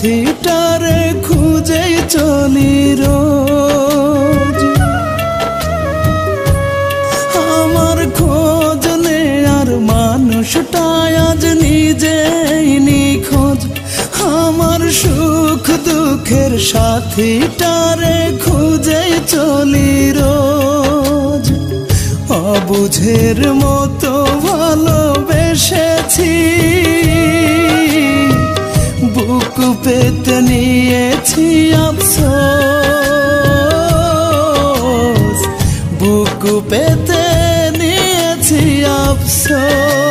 সাথীটারে খুঁজে চলি রোজ। আমার খোঁজ নেয়ার মানুষটা আজ নিজেই নিখোঁজ। আমার সুখ দুঃখের সাথীটারে খুঁজে চলি রোজ। অবুঝের মতো ভালোবেসেছি, বুক পেতে নিয়েছি আফসোস, বুক পেতে নিয়েছি আফসোস।